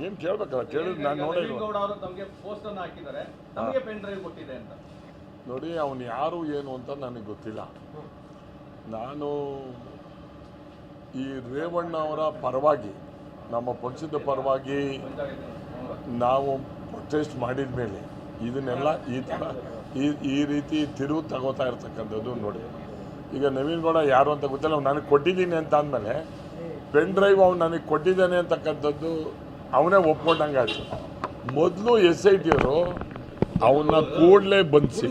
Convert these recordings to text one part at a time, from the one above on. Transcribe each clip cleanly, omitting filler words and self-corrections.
ಏನು ಕೇಳಬೇಕಲ್ಲ, ಕೇಳಿದ್ರೆ ನಾನು ನೋಡಿಲ್ಲ. ನೋಡಿ, ಅವನು ಯಾರು ಏನು ಅಂತ ನನಗೆ ಗೊತ್ತಿಲ್ಲ. ನಾನು ಈ ರೇವಣ್ಣ ಅವರ ಪರವಾಗಿ, ನಮ್ಮ ಪಕ್ಷದ ಪರವಾಗಿ ನಾವು ಪ್ರೊಟೆಸ್ಟ್ ಮಾಡಿದ ಮೇಲೆ ಇದನ್ನೆಲ್ಲ ಈ ಥರ ಈ ರೀತಿ ತಿರುವು ತಗೋತಾ ಇರ್ತಕ್ಕಂಥದ್ದು ನೋಡಿ. ಈಗ ನವೀನ್ ಗೌಡ ಯಾರು ಅಂತ ಗೊತ್ತಿಲ್ಲ, ಅವ್ನು ನನಗೆ ಕೊಟ್ಟಿದ್ದೀನಿ ಅಂತ ಅಂದಮೇಲೆ ಪೆನ್ ಡ್ರೈವ್ ಅವ್ನು ನನಗೆ ಕೊಟ್ಟಿದ್ದಾನೆ ಅಂತಕ್ಕಂಥದ್ದು ಅವನೇ ಒಪ್ಕೊಂಡಂಗೆ ಆಯಿತು. ಮೊದಲು SIT ಅವರು ಅವನ್ನ ಕೂಡಲೇ ಬಂಧಿಸಿ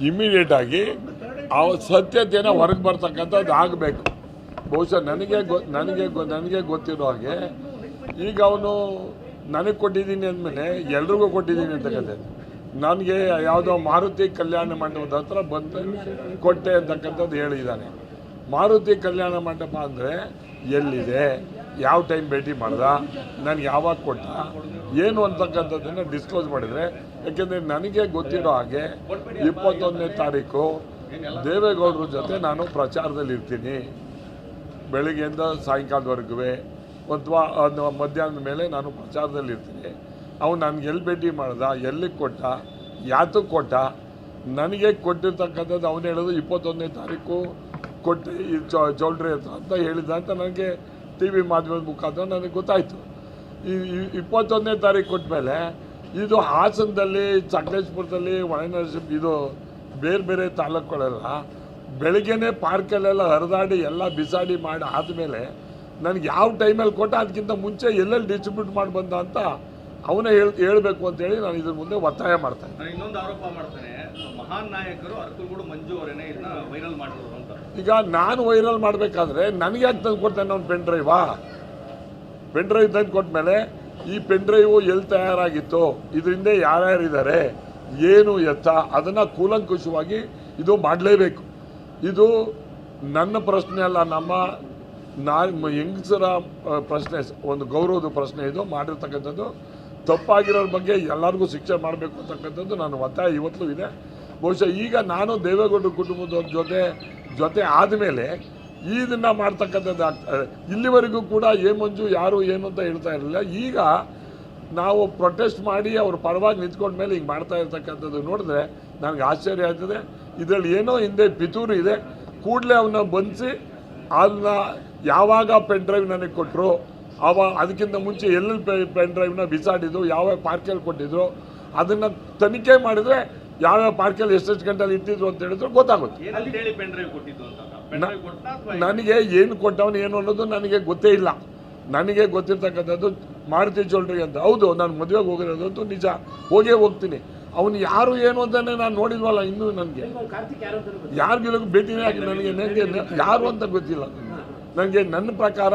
ಇಮಿಡಿಯೇಟಾಗಿ ಆ ಸತ್ಯತೆಯನ್ನು ಹೊರಗೆ ಬರ್ತಕ್ಕಂಥದ್ದು ಆಗಬೇಕು. ಬಹುಶಃ ನನಗೆ ಗೊತ್ತಿರೋ ಹಾಗೆ ಈಗ ಅವನು ನನಗೆ ಕೊಟ್ಟಿದ್ದೀನಿ ಅಂದಮೇಲೆ ಎಲ್ರಿಗೂ ಕೊಟ್ಟಿದ್ದೀನಿ ಅಂತಕ್ಕಂಥದ್ದು. ನನಗೆ ಯಾವುದೋ ಮಾರುತಿ ಕಲ್ಯಾಣ ಮಂಟಪದ ಹತ್ರ ಬಂದು ಕೊಟ್ಟೆ ಅಂತಕ್ಕಂಥದ್ದು ಹೇಳಿದ್ದಾನೆ. ಮಾರುತಿ ಕಲ್ಯಾಣ ಮಂಟಪ ಅಂದರೆ ಎಲ್ಲಿದೆ, ಯಾವ ಟೈಮ್ ಭೇಟಿ ಮಾಡ್ದ, ನನಗೆ ಯಾವಾಗ ಕೊಟ್ಟ, ಏನು ಅಂತಕ್ಕಂಥದ್ದನ್ನು ಡಿಸ್ಕ್ಲೋಸ್ ಮಾಡಿದರೆ, ಯಾಕೆಂದರೆ ನನಗೆ ಗೊತ್ತಿರೋ ಹಾಗೆ 21ನೇ ತಾರೀಕು ದೇವೇಗೌಡರ ಜೊತೆ ನಾನು ಪ್ರಚಾರದಲ್ಲಿ ಇರ್ತೀನಿ. ಬೆಳಿಗ್ಗೆಯಿಂದ ಸಾಯಂಕಾಲದವರೆಗೂ ಅಥವಾ ಮಧ್ಯಾಹ್ನದ ಮೇಲೆ ನಾನು ಪ್ರಚಾರದಲ್ಲಿ ಇರ್ತೀನಿ. ಅವನು ನನಗೆ ಎಲ್ಲಿ ಭೇಟಿ ಮಾಡ್ದ, ಎಲ್ಲಿಗೆ ಕೊಟ್ಟ, ಯಾತಕ್ಕೆ ಕೊಟ್ಟ, ನನಗೆ ಕೊಟ್ಟಿರ್ತಕ್ಕಂಥದ್ದು ಅವನು ಹೇಳೋದು 21ನೇ ತಾರೀಕು ಕೊಟ್ಟು ಈ ಚೌಲ್ಟ್ರಿ ಹತ್ರ ಅಂತ ಹೇಳಿದ ಅಂತ ನನಗೆ TV ಮಾಧ್ಯಮದ ಮುಖಾಂತರ ನನಗೆ ಗೊತ್ತಾಯಿತು. ಈ 21ನೇ ತಾರೀಕು ಕೊಟ್ಟ ಮೇಲೆ ಇದು ಹಾಸನದಲ್ಲಿ, ಸಕಲೇಶ್ಪುರದಲ್ಲಿ, ಹೊಳೆನರಸೀಪುರ, ಇದು ಬೇರೆ ಬೇರೆ ತಾಲೂಕುಗಳೆಲ್ಲ ಬೆಳಗ್ಗೆನೇ ಪಾರ್ಕಲ್ಲೆಲ್ಲ ಹರಿದಾಡಿ ಎಲ್ಲ ಬಿಸಾಡಿ ಮಾಡಿ ಆದಮೇಲೆ ನನಗೆ ಯಾವ ಟೈಮಲ್ಲಿ ಕೊಟ್ಟ, ಅದಕ್ಕಿಂತ ಮುಂಚೆ ಎಲ್ಲೆಲ್ಲಿ ಡಿಸ್ಟ್ರಿಬ್ಯೂಟ್ ಮಾಡಿ ಬಂದ ಅಂತ ಅವನೇ ಹೇಳಬೇಕು ಅಂತೇಳಿ ನಾನು ಇದ್ರ ಮುಂದೆ ಒತ್ತಾಯ ಮಾಡ್ತೇನೆ. ಇನ್ನೊಂದು ಆರೋಪ ಮಾಡ್ತಾನೆ, ಮಹಾನ್ ನಾಯಕರು ಅರಕಲಗೂಡು ಮಂಜು ಅವರೇನೆ ಇದನ್ನ ವೈರಲ್ ಮಾಡಿದ್ರು ಅಂತ. ಈಗ ನಾನು ವೈರಲ್ ಮಾಡಬೇಕಾದ್ರೆ ನನಗೆ ಯಾಕೆ ತಂದು ಕೊಡ್ತೇನೆ ಅವ್ನು ಪೆನ್ ಡ್ರೈವ್ ತಂದು ಕೊಟ್ಮೇಲೆ ಈ ಪೆನ್ ಡ್ರೈವ್ ಎಲ್ಲಿ ತಯಾರಾಗಿತ್ತು, ಇದರಿಂದ ಯಾರ್ಯಾರಿದ್ದಾರೆ, ಏನು ಎತ್ತ, ಅದನ್ನು ಕೂಲಂಕುಷವಾಗಿ ಇದು ಮಾಡಲೇಬೇಕು. ಇದು ನನ್ನ ಪ್ರಶ್ನೆ ಅಲ್ಲ, ನಮ್ಮ ಹೆಂಗಸರ ಪ್ರಶ್ನೆ, ಒಂದು ಗೌರವದ ಪ್ರಶ್ನೆ. ಇದು ಮಾಡಿರ್ತಕ್ಕಂಥದ್ದು ತಪ್ಪಾಗಿರೋರ ಬಗ್ಗೆ ಎಲ್ಲರಿಗೂ ಶಿಕ್ಷೆ ಮಾಡಬೇಕು ಅಂತಕ್ಕಂಥದ್ದು ನನ್ನ ಒತ್ತಾಯ ಇವತ್ತು ಇದೆ. ಬಹುಶಃ ಈಗ ನಾನು ದೇವೇಗೌಡರ ಕುಟುಂಬದವ್ರ ಜೊತೆ ಆದಮೇಲೆ ಇದನ್ನು ಮಾಡ್ತಕ್ಕಂಥದ್ದು ಆಗ್ತದೆ. ಇಲ್ಲಿವರೆಗೂ ಕೂಡ ಮಂಜು ಯಾರು ಏನು ಅಂತ ಹೇಳ್ತಾ ಇರಲಿಲ್ಲ. ಈಗ ನಾವು ಪ್ರೊಟೆಸ್ಟ್ ಮಾಡಿ ಅವ್ರ ಪರವಾಗಿ ನಿಂತ್ಕೊಂಡ ಮೇಲೆ ಹಿಂಗೆ ಮಾಡ್ತಾ ಇರ್ತಕ್ಕಂಥದ್ದು ನೋಡಿದ್ರೆ ನನಗೆ ಆಶ್ಚರ್ಯ ಆಗ್ತದೆ. ಇದರಲ್ಲಿ ಏನೋ ಹಿಂದೆ ಪಿತೂರು ಇದೆ. ಕೂಡಲೇ ಅವನ್ನ ಬಂಧಿಸಿ ಅದನ್ನ ಯಾವಾಗ ಪೆನ್ ಡ್ರೈವ್ ನನಗೆ ಕೊಟ್ಟರು, ಅದಕ್ಕಿಂತ ಮುಂಚೆ ಎಲ್ಲೆಲ್ಲಿ ಪೆನ್ ಡ್ರೈವ್ನ ಬಿಸಾಡಿದ್ರು, ಯಾವ ಪಾರ್ಕಲ್ಲಿ ಕೊಟ್ಟಿದ್ರು, ಅದನ್ನು ತನಿಖೆ ಮಾಡಿದರೆ ಯಾವ್ಯಾವ ಪಾರ್ಕಲ್ಲಿ ಎಷ್ಟೆಷ್ಟು ಗಂಟೆಲಿ ಇಟ್ಟಿದ್ರು ಅಂತ ಹೇಳಿದ್ರು ಗೊತ್ತಾಗುತ್ತೆ. ನನಗೆ ಏನು ಕೊಟ್ಟವನು ಏನು ಅನ್ನೋದು ನನಗೆ ಗೊತ್ತೇ ಇಲ್ಲ. ನನಗೆ ಗೊತ್ತಿರ್ತಕ್ಕಂಥದ್ದು ಮಾರುತಿ ಚೌಲ್ಟ್ರಿ ಅಂತ. ಹೌದು, ನಾನು ಮದುವೆಗೆ ಹೋಗಿರೋದಂತೂ ನಿಜ, ಹೋಗ್ತೀನಿ. ಅವನು ಯಾರು ಏನು ಅಂತಾನೆ ನಾನು ನೋಡಿಲ್ವಲ್ಲ ಇನ್ನೂ. ನನಗೆ ಯಾರಿಗಿಲ್ಲ ಭೇಟಿನೇ ಆಗಿ ನನಗೆ ಯಾರು ಅಂತ ಗೊತ್ತಿಲ್ಲ. ನನಗೆ ನನ್ನ ಪ್ರಕಾರ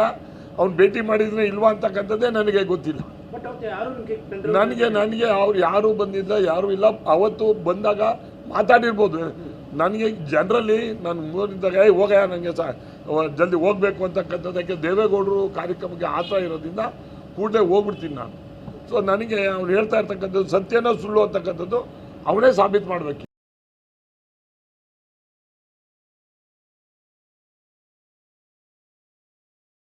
ಅವ್ನು ಭೇಟಿ ಮಾಡಿದ್ರೆ ಇಲ್ವಾ ಅಂತಕ್ಕಂಥದ್ದೇ ನನಗೆ ಗೊತ್ತಿಲ್ಲ. ನನಗೆ ಅವ್ರು ಯಾರು ಬಂದಿಲ್ಲ, ಯಾರು ಇಲ್ಲ. ಅವತ್ತು ಬಂದಾಗ ಮಾತಾಡಿರ್ಬೋದು. ನನಗೆ ಜನರಲಿ ನಾನು ನೋಡಿದಾಗ ಹೋಗಯ್ಯ, ನನಗೆ ಜಲ್ದಿ ಹೋಗಬೇಕು ಅಂತಕ್ಕಂಥದ್ದಕ್ಕೆ ದೇವೇಗೌಡರು ಕಾರ್ಯಕ್ರಮಕ್ಕೆ ಆತ ಇರೋದ್ರಿಂದ ಕೂಡಲೇ ಹೋಗ್ಬಿಡ್ತೀನಿ ನಾನು. ಸೊ ನನಗೆ ಅವ್ರು ಹೇಳ್ತಾ ಇರ್ತಕ್ಕಂಥದ್ದು ಸತ್ಯನೋ ಸುಳ್ಳು ಅಂತಕ್ಕಂಥದ್ದು ಅವನೇ ಸಾಬೀತು ಮಾಡಬೇಕು.